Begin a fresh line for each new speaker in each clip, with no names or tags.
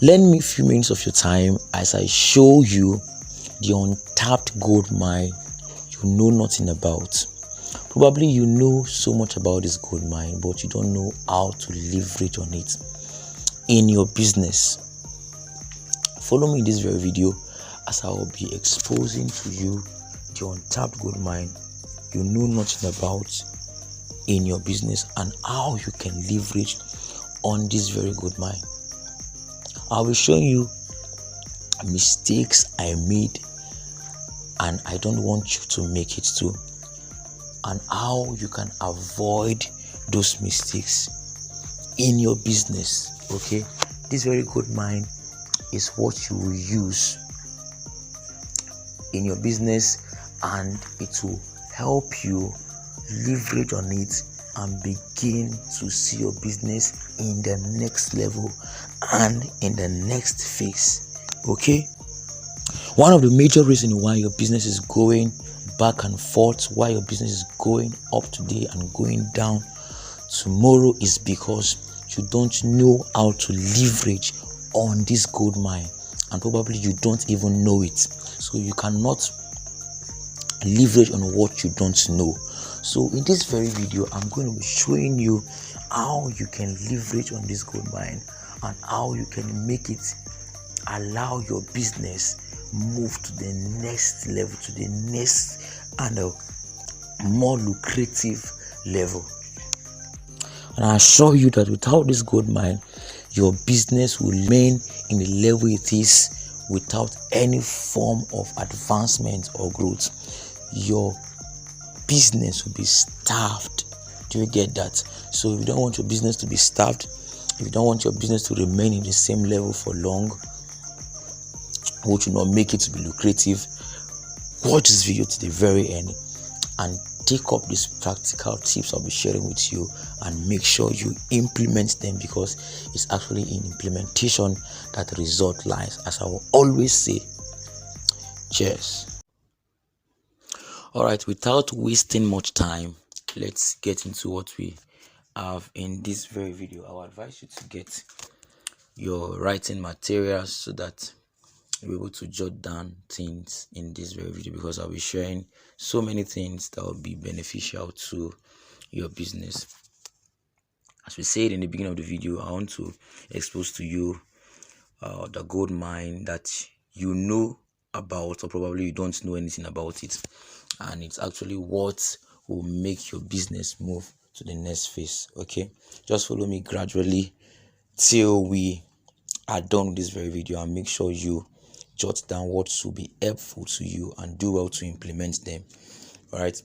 Lend me a few minutes of your time as I show you the untapped gold mine you know nothing about. Probably you know so much about this gold mine, but you don't know how to leverage on it in your business. Follow me in this very video as I will be exposing to you the untapped gold mine you know nothing about in your business and how you can leverage on this very good mine. I will show you mistakes I made and I don't want you to make it too, and how you can avoid those mistakes in your business. Okay, this very good mine is what you will use in your business, and it will help you leverage on it and begin to see your business in the next level and in the next phase. Okay, one of the major reasons why your business is going back and forth, why your business is going up today and going down tomorrow, is because you don't know how to leverage on this gold mine, and probably you don't even know it. So you cannot leverage on what you don't know. So in this very video, I'm going to be showing you how you can leverage on this gold mine and how you can make it allow your business move to the next level, to the next and a more lucrative level. And I assure you that without this gold mine, your business will remain in the level it is without any form of advancement or growth. Your business will be starved. Do you get that? So if you don't want your business to be starved, if you don't want your business to remain in the same level for long, which will not make it to be lucrative, watch this video to the very end and take up these practical tips I'll be sharing with you and make sure you implement them, because it's actually in implementation that the result lies, as I will always say. Cheers. All right, without wasting much time, let's get into what we have in this very video. I will advise you to get your writing materials so that you'll be able to jot down things in this very video, because I'll be sharing so many things that will be beneficial to your business. As we said in the beginning of the video, I want to expose to you the gold mine that you know about, or probably you don't know anything about it, and it's actually what will make your business move to the next phase. Okay, just follow me gradually till we are done with this very video, and make sure you jot down what will be helpful to you and do well to implement them. All right,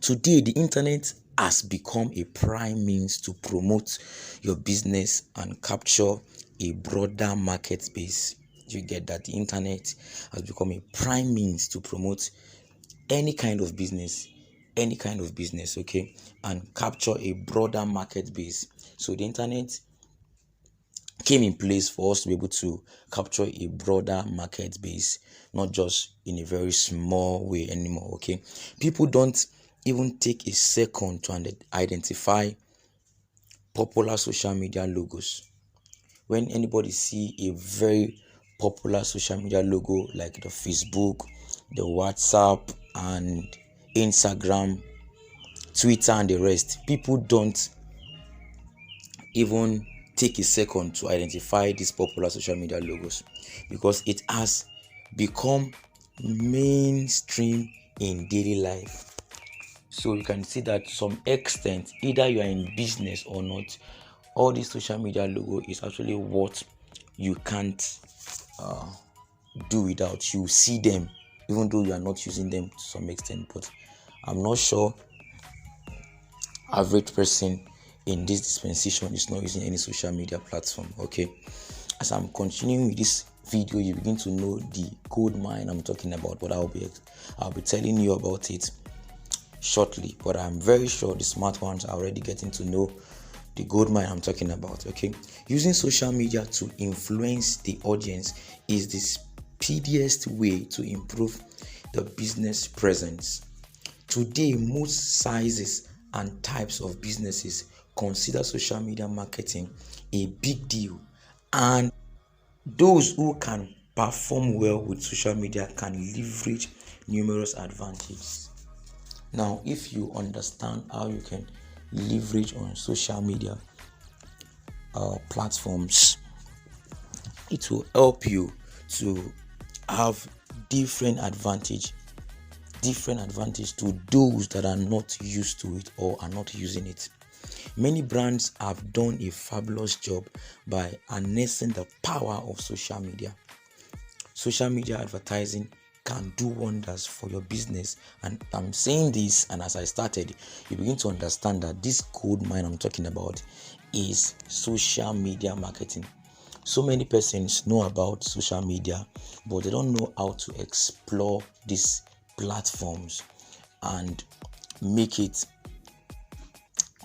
today the internet has become a prime means to promote your business and capture a broader market space. You get that? The internet has become a prime means to promote any kind of business, okay, and capture a broader market base. So the internet came in place for us to be able to capture a broader market base, not just in a very small way anymore. Okay, people don't even take a second to identify popular social media logos. When anybody see a very popular social media logo like the Facebook, the WhatsApp and Instagram, Twitter and the rest, people don't even take a second to identify these popular social media logos, because it has become mainstream in daily life. So you can see that to some extent, either you are in business or not, all this social media logo is actually what you can't do without. You see them even though you are not using them to some extent, but I'm not sure average person in this dispensation is not using any social media platform. Okay, as I'm continuing with this video, you begin to know the gold mine I'm talking about, but I'll be telling you about it shortly. But I'm very sure the smart ones are already getting to know the gold mine I'm talking about. Okay, using social media to influence the audience is the speediest way to improve the business presence. Today, most sizes and types of businesses consider social media marketing a big deal, and Those who can perform well with social media can leverage numerous advantages. Now, if you understand how you can leverage on social media platforms, it will help you to have different advantage to those that are not used to it or are not using it. Many brands have done a fabulous job by harnessing the power of social media. Social media advertising can do wonders for your business, and I'm saying this, and as I started, you begin to understand that this gold mine I'm talking about is social media marketing. So many persons know about social media, but they don't know how to explore these platforms and make it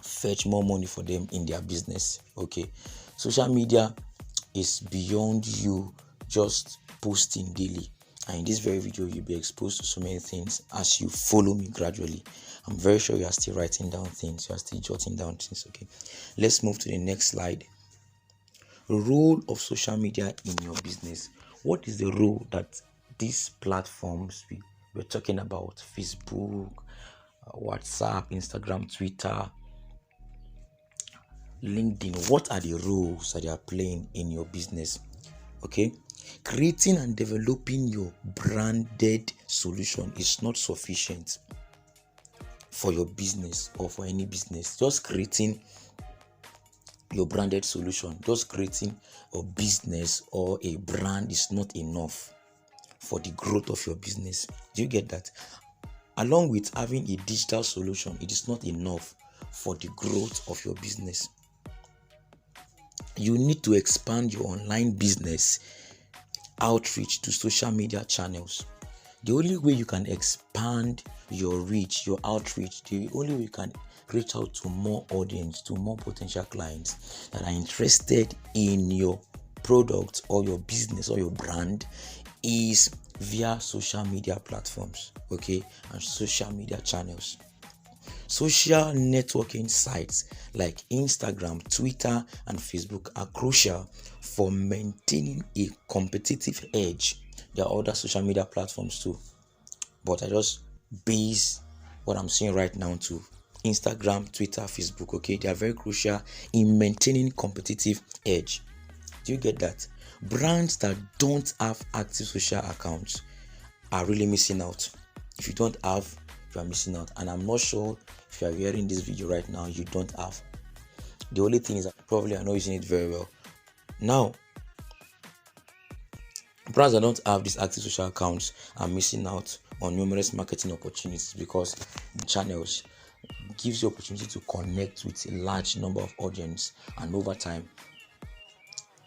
fetch more money for them in their business. Okay, social media is beyond you just posting daily, and in this very video you'll be exposed to so many things as you follow me gradually. I'm very sure you are still writing down things, you are still jotting down things. Okay, let's move to the next slide. Role of social media in your business. What is the role that these platforms we're talking about? Facebook, WhatsApp, Instagram, Twitter, LinkedIn. What are the roles that they are playing in your business? Okay, creating and developing your branded solution is not sufficient for your business or for any business. Just creating your branded solution, just creating a business or a brand is not enough for the growth of your business. Do you get that? Along with having a digital solution, it is not enough for the growth of your business. You need to expand your online business outreach to social media channels. The only way you can expand your reach, your outreach, the only way you can reach out to more audience, to more potential clients that are interested in your product or your business or your brand is via social media platforms, okay, and social media channels. Social networking sites like Instagram, Twitter, and Facebook are crucial for maintaining a competitive edge. There are other social media platforms too, but I just base what I'm seeing right now to Instagram, Twitter, Facebook. Okay, they are very crucial in maintaining competitive edge. Do you get that? Brands that don't have active social accounts are really missing out. If you don't have, you are missing out. And I'm not sure if you are hearing this video right now, you don't have. The only thing is that probably are not using it very well. Now, brands that don't have these active social accounts are missing out on numerous marketing opportunities because the channels gives you opportunity to connect with a large number of audience, and over time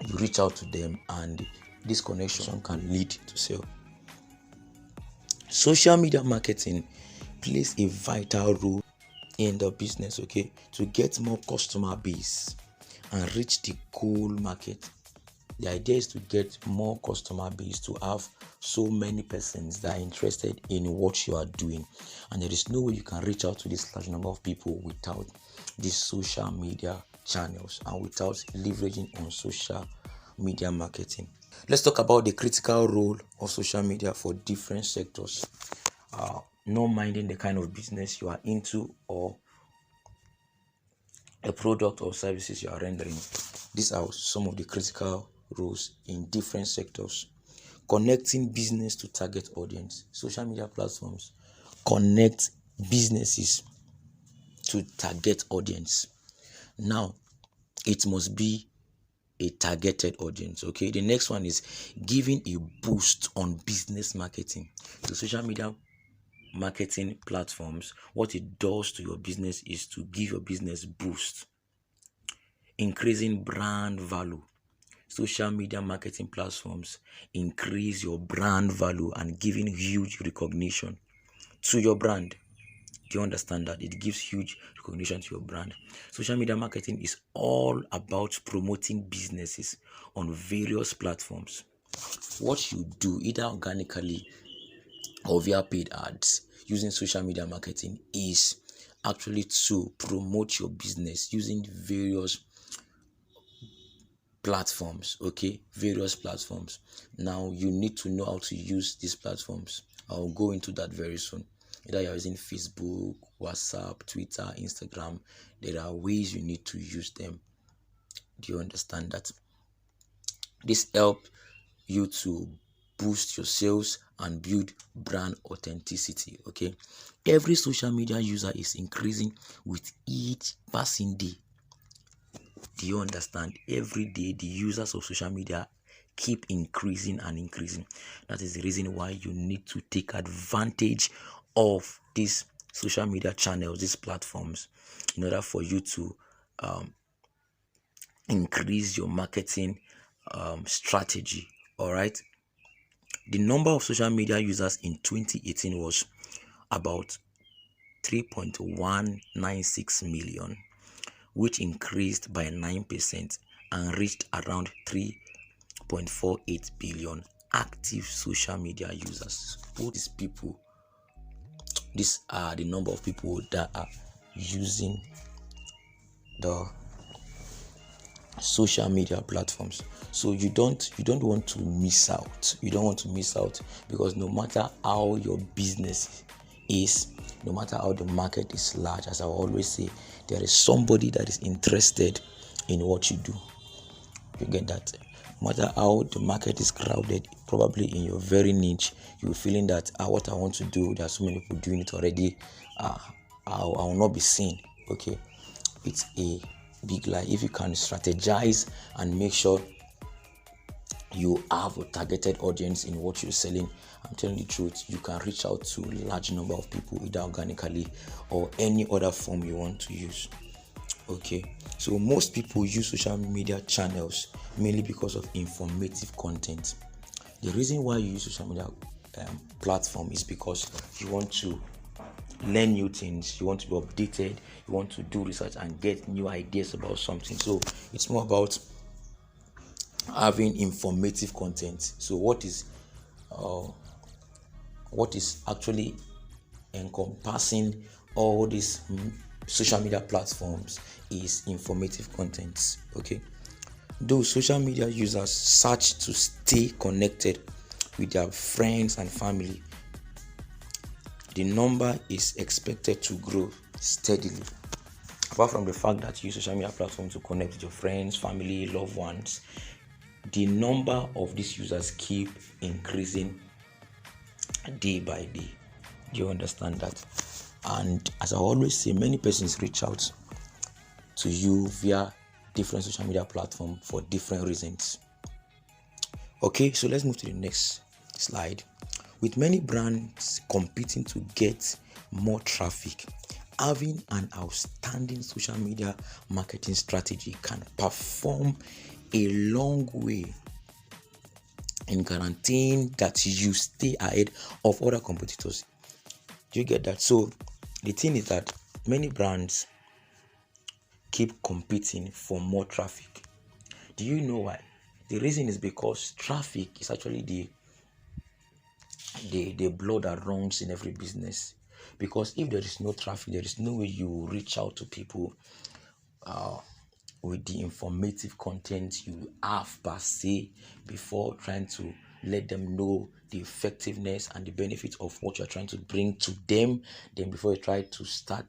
you reach out to them and this connection can lead to sale. Social media marketing plays a vital role in the business, okay, to get more customer base and reach the goal market. The idea is to get more customer base, to have so many persons that are interested in what you are doing, and there is no way you can reach out to this large number of people without these social media channels and without leveraging on social media marketing. Let's talk about the critical role of social media for different sectors. Not minding the kind of business you are into or a product or services you are rendering. These are some of the critical roles in different sectors. Connecting business to target audience. Social media platforms connect businesses to target audience. Now, it must be a targeted audience. Okay, the next one is giving a boost on business marketing. The social media marketing platforms, what it does to your business is to give your business boost, increasing brand value. Social media marketing platforms increase your brand value and giving huge recognition to your brand. Do you understand that? It gives huge recognition to your brand. Social media marketing is all about promoting businesses on various platforms. What you do, either organically or via paid ads, using social media marketing is actually to promote your business using various platforms, okay, various platforms. Now you need to know how to use these platforms. I'll go into that very soon. Either you're using Facebook, WhatsApp, Twitter, Instagram, there are ways you need to use them. Do you understand that? This help you to boost your sales and build brand authenticity. Okay, every social media user is increasing with each passing day. Do you understand? Every day the users of social media keep increasing and increasing. That is the reason why you need to take advantage of these social media channels, these platforms, in order for you to increase your marketing strategy. All right, the number of social media users in 2018 was about 3.196 million, which increased by 9% and reached around 3.48 billion active social media users. All these people, these are the number of people that are using the social media platforms. So you don't want to miss out. You don't want to miss out, because no matter how your business is, no matter how the market is large, as I always say, there is somebody that is interested in what you do. You get that? No matter how the market is crowded, probably in your very niche, you're feeling that what I want to do, there are so many people doing it already. I will not be seen. Okay, it's a big lie. If you can strategize and make sure you have a targeted audience in what you're selling, I'm telling the truth, you can reach out to a large number of people, either organically or any other form you want to use. Okay, so most people use social media channels mainly because of informative content. The reason why you use social media platform is because you want to learn new things, you want to be updated, you want to do research and get new ideas about something. So it's more about having informative content. So what is actually encompassing all these social media platforms is informative content. Okay, those social media users search to stay connected with their friends and family. The number is expected to grow steadily. Apart from the fact that you use social media platforms to connect with your friends, family, loved ones, the number of these users keep increasing day by day. Do you understand that? And as I always say, many persons reach out to you via different social media platforms for different reasons. Okay, so let's move to the next slide. With many brands competing to get more traffic, having an outstanding social media marketing strategy can perform a long way in guaranteeing that you stay ahead of other competitors. Do you get that? So the thing is that many brands keep competing for more traffic. Do you know why? The reason is because traffic is actually the blood that runs in every business. Because if there is no traffic, there is no way you reach out to people with the informative content you have per se, before trying to let them know the effectiveness and the benefits of what you're trying to bring to them. Then before you try to start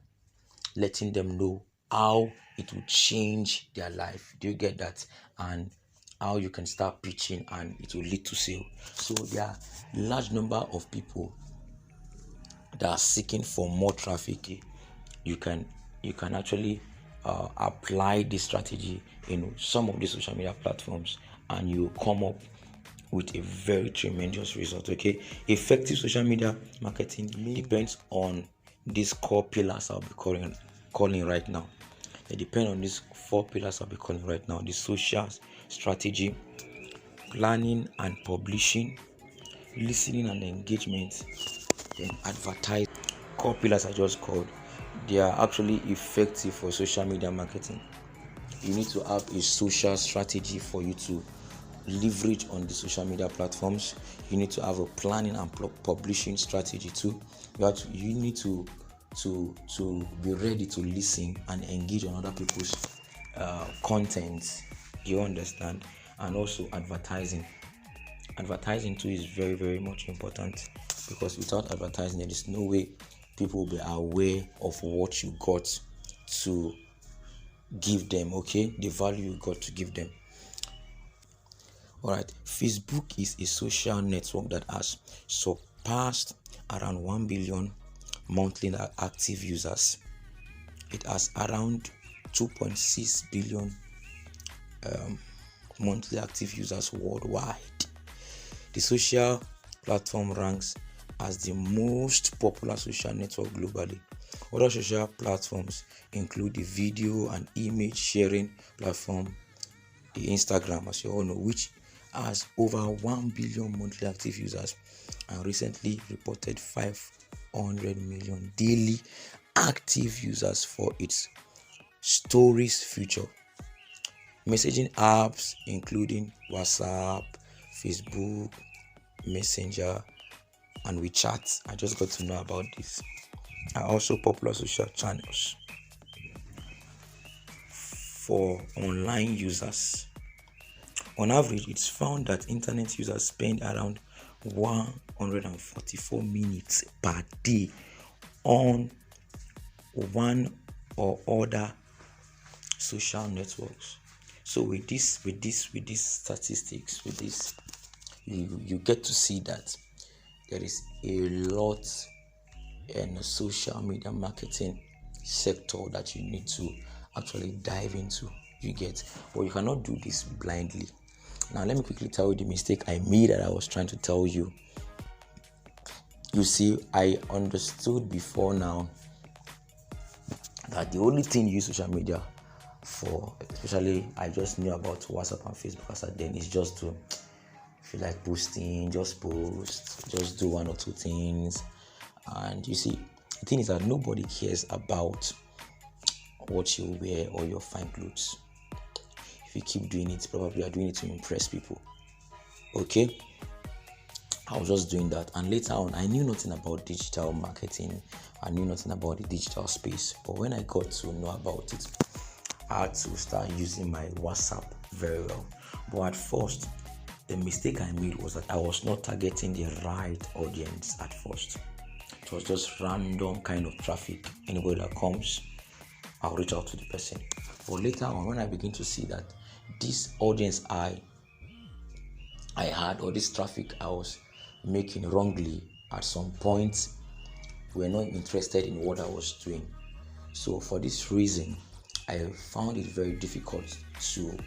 letting them know how it will change their life. Do you get that? And how you can start preaching and it will lead to sale. So there are large number of people that are seeking for more traffic. You can actually apply this strategy in some of the social media platforms, and you come up with a very tremendous result. Okay, effective social media marketing depends on these core pillars I'll be calling right now. They depend on these 4 pillars I'll be calling right now: the social strategy, planning and publishing, listening and engagement, then advertise. Core pillars I just called, they are actually effective for social media marketing. You need to have a social strategy for you to leverage on the social media platforms. You need to have a planning and publishing strategy too. You need to be ready to listen and engage on other people's content. You understand? And also advertising. Advertising too is very, very much important, because without advertising there is no way people will be aware of what you got to give them, okay? The value you got to give them. All right, Facebook is a social network that has surpassed around 1 billion monthly active users. It has around 2.6 billion monthly active users worldwide. The social platform ranks as the most popular social network globally. Other social platforms include the video and image sharing platform, the Instagram, as you all know, which has over 1 billion monthly active users and recently reported 500 million daily active users for its stories feature. Messaging apps including WhatsApp, Facebook, Messenger, and WeChat, I just got to know about this, are also popular social channels for online users. On average, it's found that internet users spend around 144 minutes per day on one or other social networks. So with these statistics, with this, you get to see that there is a lot in the social media marketing sector that you need to actually dive into. You get, but you cannot do this blindly. Now let me quickly tell you the mistake I made that I was trying to tell you. You see, I understood before now that the only thing you use social media for, especially I just knew about WhatsApp and Facebook as at then, is just to feel like posting, just post, just do one or two things. And you see, the thing is that nobody cares about what you wear or your fine clothes. If you keep doing it, probably you are doing it to impress people. Okay, I was just doing that, and later on I knew nothing about digital marketing. I knew nothing about the digital space, but when I got to know about it, I had to start using my WhatsApp very well. But at first, the mistake I made was that I was not targeting the right audience at first. It was just random kind of traffic. Anybody that comes, I'll reach out to the person. But later on, when I begin to see that this audience I had, or this traffic I was making wrongly, at some point were not interested in what I was doing. So for this reason, I found it very difficult to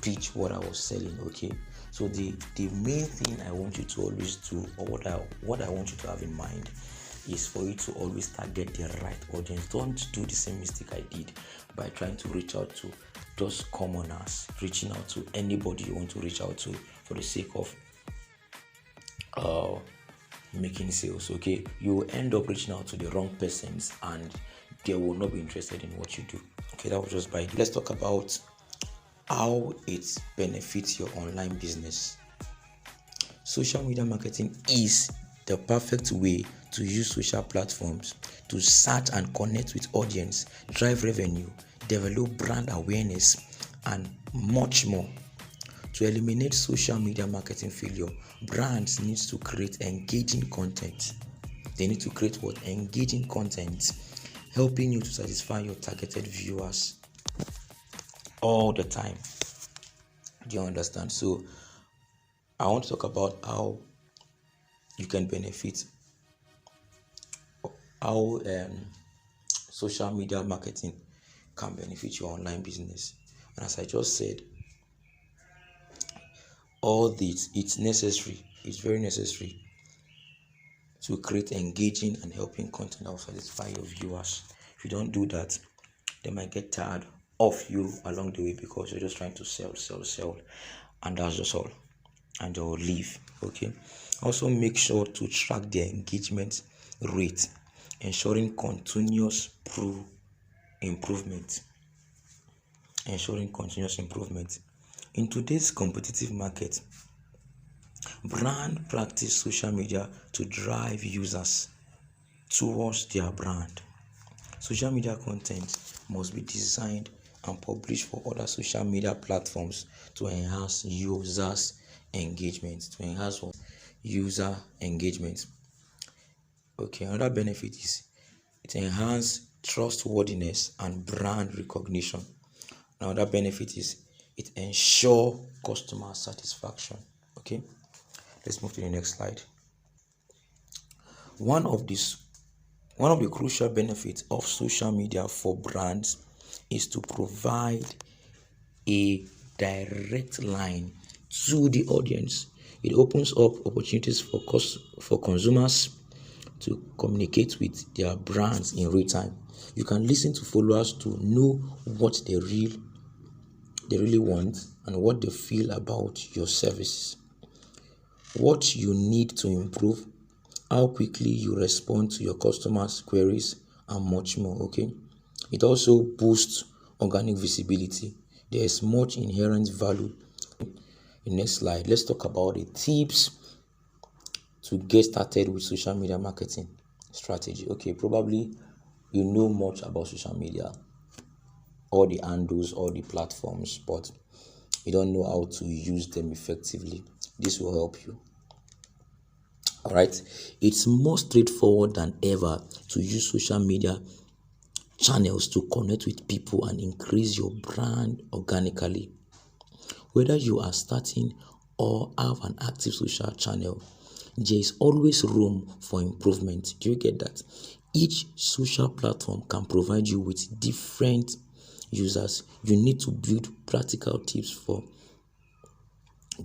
pitch what I was selling. Okay, so the main thing I want you to always do, or what I want you to have in mind, is for you to always target the right audience. Don't do the same mistake I did by trying to reach out to those commoners, reaching out to anybody you want to reach out to for the sake of making sales. Okay, you will end up reaching out to the wrong persons and they will not be interested in what you do. Okay, that was just by. Let's talk about how it benefits your online business. Social media marketing is the perfect way to use social platforms to search and connect with audience, drive revenue, develop brand awareness, and much more. To eliminate social media marketing failure, brands need to create engaging content. They need to create engaging content, helping you to satisfy your targeted viewers all the time. Do you understand? So I want to talk about how you can benefit, how social media marketing can benefit your online business. And as I just said, all this, it's very necessary to create engaging and helping content that will satisfy your viewers. If you don't do that, they might get tired of you along the way because you're just trying to sell, and that's just all, and they'll leave. Okay, also make sure to track their engagement rate, ensuring continuous improvement. In today's competitive market, brand practice social media to drive users towards their brand. Social media content must be designed and publish for other social media platforms to enhance users' engagement. User engagement. Okay, another benefit is it enhances trustworthiness and brand recognition. Another benefit is it ensures customer satisfaction. Okay, let's move to the next slide. One of the crucial benefits of social media for brands is to provide a direct line to the audience. It opens up opportunities for consumers to communicate with their brands in real time. You can listen to followers to know what they really want and what they feel about your services, what you need to improve, how quickly you respond to your customers' queries, and much more. Okay, it also boosts organic visibility. There is much inherent value. The next slide, let's talk about the tips to get started with social media marketing strategy. Okay, probably you know much about social media, all the handles, all the platforms, but you don't know how to use them effectively. This will help you. All right, it's more straightforward than ever to use social media channels to connect with people and increase your brand organically. Whether you are starting or have an active social channel, there is always room for improvement. Do you get that? Each social platform can provide you with different users. You need to build practical tips for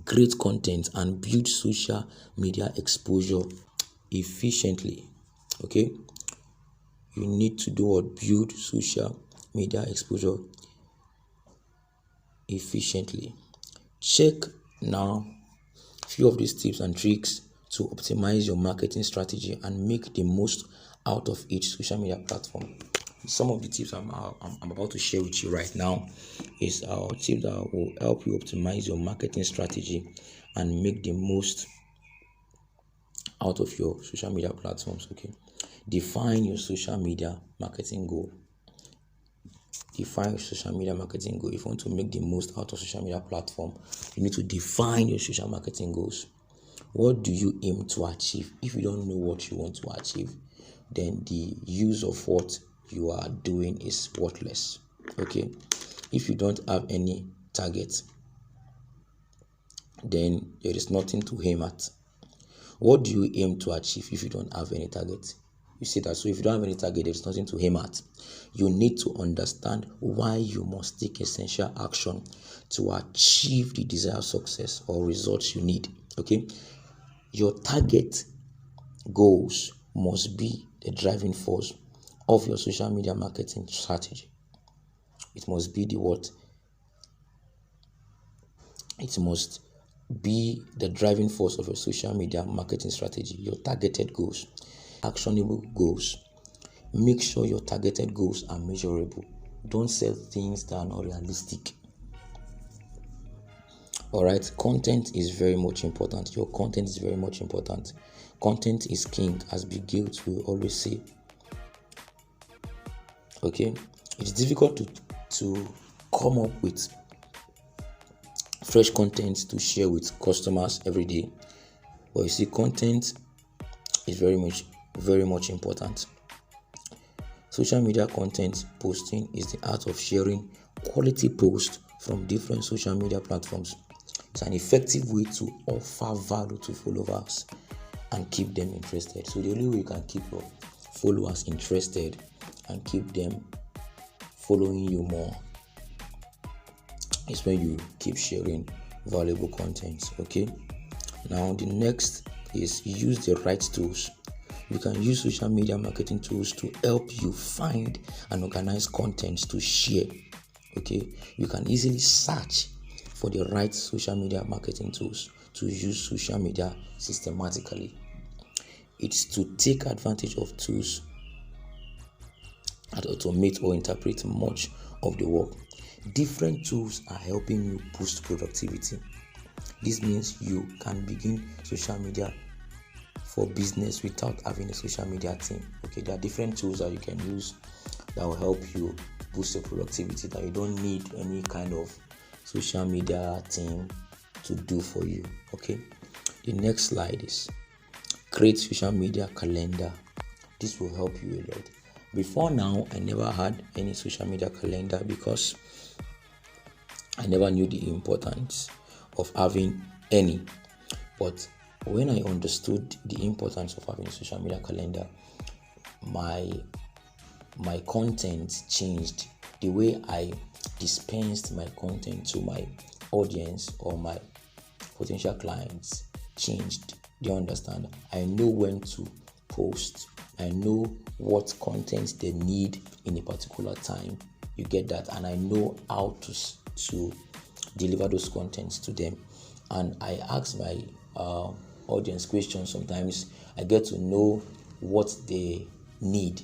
great content and build social media exposure efficiently. Okay, you need to do what? Build social media exposure efficiently. Check now a few of these tips and tricks to optimize your marketing strategy and make the most out of each social media platform. Some of the tips I'm about to share with you right now is our tip that will help you optimize your marketing strategy and make the most out of your social media platforms. Okay, define your social media marketing goal. Define your social media marketing goal. If you want to make the most out of social media platform, you need to define your social marketing goals. What do you aim to achieve? If you don't know what you want to achieve, then the use of what you are doing is worthless. Okay, if you don't have any target, then there is nothing to aim at. What do you aim to achieve if you don't have any target? You see that? So if you don't have any target, there's nothing to aim at. You need to understand why you must take essential action to achieve the desired success or results you need. Okay, your target goals must be the driving force of your social media marketing strategy. It must be the what? It must be the driving force of your social media marketing strategy. Your targeted goals, actionable goals. Make sure your targeted goals are measurable. Don't set things that are not realistic. All right, content is very much important. Your content is very much important. Content is king, as Bill Gates will always say. Okay, it's difficult to come up with fresh content to share with customers every day, but you see, content is very much important. Social media content posting is the art of sharing quality posts from different social media platforms. It's an effective way to offer value to followers and keep them interested. So the only way you can keep your followers interested and keep them following you more is when you keep sharing valuable content. Okay, now the next is use the right tools. You can use social media marketing tools to help you find and organize content to share. Okay, you can easily search for the right social media marketing tools to use social media systematically. It's to take advantage of tools that automate or interpret much of the work. Different tools are helping you boost productivity. This means you can begin social media for business without having a social media team. Okay, there are different tools that you can use that will help you boost your productivity, that you don't need any kind of social media team to do for you. Okay, the next slide is create social media calendar. This will help you a lot. Before now, I never had any social media calendar because I never knew the importance of having any. But when I understood the importance of having a social media calendar, my content changed. The way I dispensed my content to my audience or my potential clients changed. Do you understand? I know when to post. I know what content they need in a particular time. You get that? And I know how to deliver those contents to them. And I ask my audience questions. Sometimes I get to know what they need.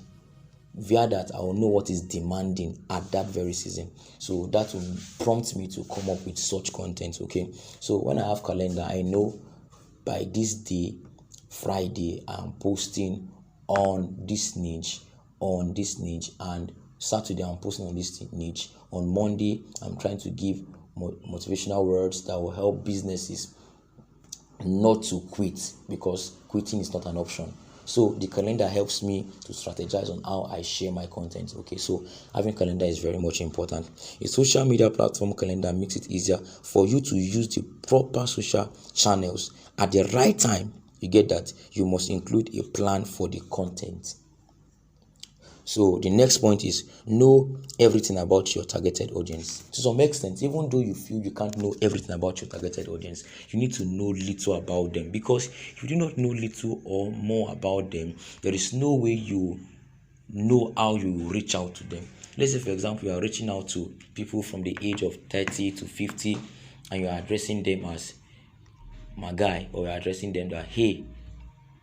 Via that, I will know what is demanding at that very season. So that will prompt me to come up with such content. Okay. So when I have calendar, I know by this day, Friday, I'm posting on this niche, and Saturday I'm posting on this niche. On Monday, I'm trying to give motivational words that will help businesses not to quit, because quitting is not an option. So the calendar helps me to strategize on how I share my content. Okay, so having calendar is very much important. A social media platform calendar makes it easier for you to use the proper social channels at the right time. You get that? You must include a plan for the content. So the next point is know everything about your targeted audience. To some extent, even though you feel you can't know everything about your targeted audience, you need to know little about them, because if you do not know little or more about them, there is no way you know how you reach out to them. Let's say, for example, you are reaching out to people from the age of 30 to 50 and you are addressing them as my guy, or you're addressing them that, hey,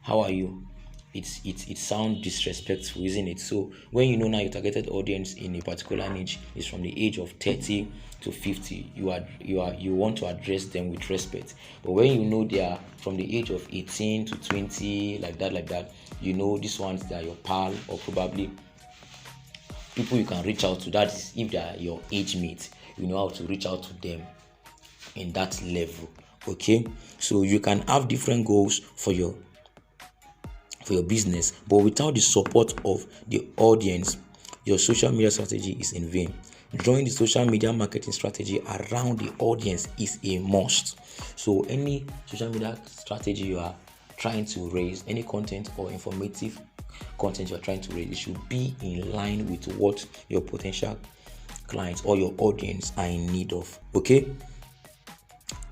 how are you? It sounds disrespectful, isn't it? So when you know now your targeted audience in a particular niche is from the age of 30 to 50, you want to address them with respect. But when you know they are from the age of 18 to 20, like that, you know these ones, they are your pal, or probably people you can reach out to. That is, if they are your age mate, you know how to reach out to them in that level. Okay, so you can have different goals for your business, but without the support of the audience, your social media strategy is in vain. Drawing the social media marketing strategy around the audience is a must. So any social media strategy you are trying to raise, any content or informative content you are trying to raise, it should be in line with what your potential clients or your audience are in need of. Okay.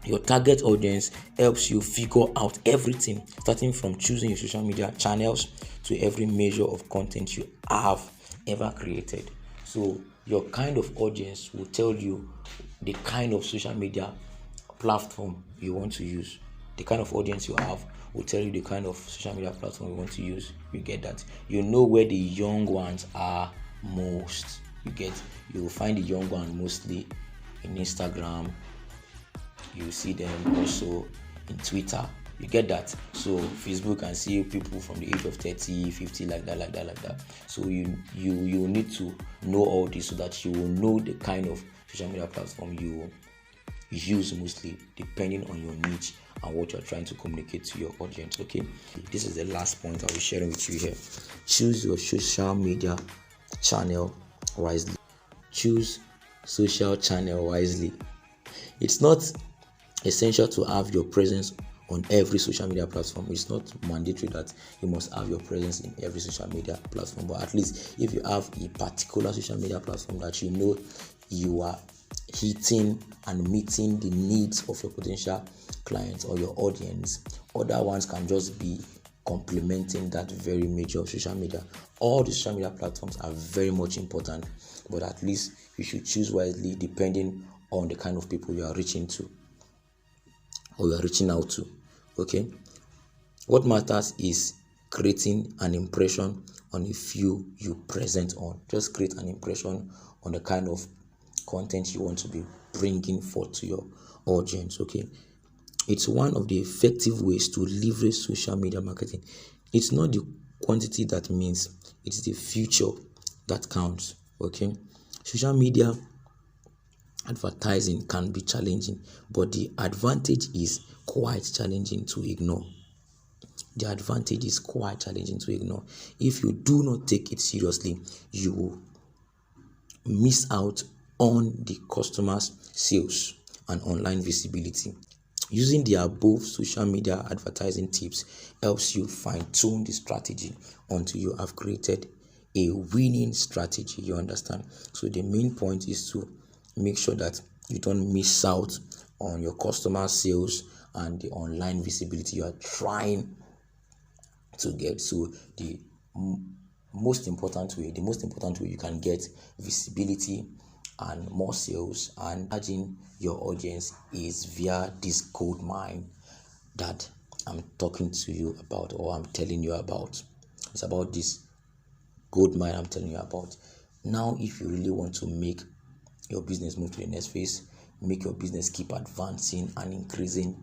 Your target audience helps you figure out everything, starting from choosing your social media channels to every measure of content you have ever created. So your kind of audience will tell you the kind of social media platform you want to use. The kind of audience you have will tell you the kind of social media platform you want to use. You get that? You know where the young ones are most. You will find the young one mostly in Instagram. You see them also in Twitter. You get that? So Facebook can see people from the age of 30, 50, like that. So you need to know all this so that you will know the kind of social media platform you use mostly, depending on your niche and what you're trying to communicate to your audience. Okay, this is the last point I'll be sharing with you here. Choose your social media channel wisely. Choose social channel wisely. It's not essential to have your presence on every social media platform. It's not mandatory that you must have your presence in every social media platform, but at least if you have a particular social media platform that you know you are hitting and meeting the needs of your potential clients or your audience, other ones can just be complementing that very major social media. All the social media platforms are very much important, but at least you should choose wisely depending on the kind of people you are reaching to or you are reaching out to. Okay, what matters is creating an impression on a few you present on. Just create an impression on the kind of content you want to be bringing forth to your audience. Okay, it's one of the effective ways to leverage social media marketing. It's not the quantity that means, it's the future that counts. Okay, social media advertising can be challenging, but the advantage is quite challenging to ignore. The advantage is quite challenging to ignore. If you do not take it seriously, you will miss out on the customer's sales and online visibility. Using the above social media advertising tips helps you fine-tune the strategy until you have created a winning strategy. You understand? So the main point is to make sure that you don't miss out on your customer sales and the online visibility you are trying to get. So the most important way you can get visibility and more sales and charging your audience is via this gold mine that I'm talking to you about, or I'm telling you about. It's about this gold mine I'm telling you about. Now, if you really want to make your business move to the next phase, make your business keep advancing and increasing,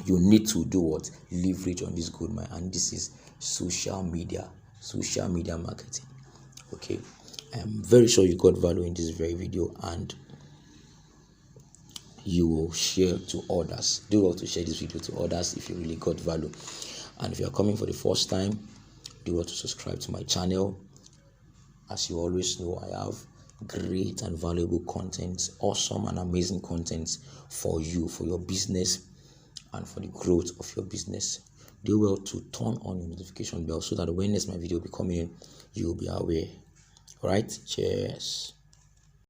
you need to do what? Leverage on this gold mine, and this is social media marketing. Okay, I am very sure you got value in this very video, and you will share to others. Do well to share this video to others if you really got value. And if you are coming for the first time, do well to subscribe to my channel. As you always know, I have great and valuable content, awesome and amazing content for you, for your business, and for the growth of your business. Do well to turn on your notification bell so that when next my video will be coming in, you will be aware. All right, cheers.